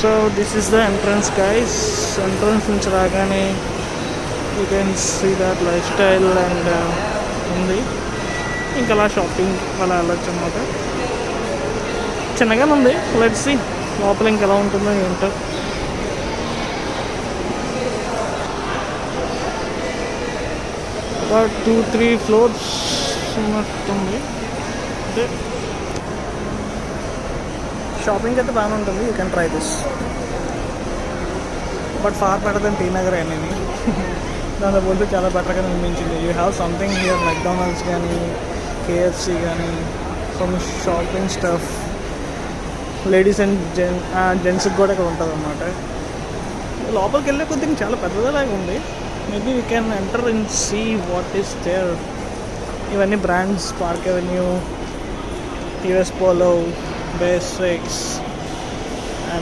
So this is the entrance guys. Entrance నుంచి రాగానే you can see that lifestyle and ఉంది. ఇంకా అలా షాపింగ్ అలా వెళ్ళొచ్చు అన్నమాట. చిన్నగానే ఉంది. లెట్స్ సీ లోపల ఇంకా ఎలా ఉంటుందో ఏంటో. ఒక 2-3 ఫ్లోర్స్ ఉన్నట్టుంది. అంటే షాపింగ్ అయితే బాగానే ఉంటుంది. You can try this, but far better than T Nagar అనేది. దాంతో పోతే చాలా బెటర్గా అనిపించింది. You have something here, McDonald's కానీ కేఎఫ్సి కానీ some shopping stuff. Ladies and జెంట్స్కి కూడా ఇక్కడ ఉంటుంది అన్నమాట. లోపలికి వెళ్ళే కొద్దిగా చాలా పెద్దలాగా ఉంది. Maybe we can enter and see what is there. ఇవన్నీ brands, Park Avenue, US Polo, basics,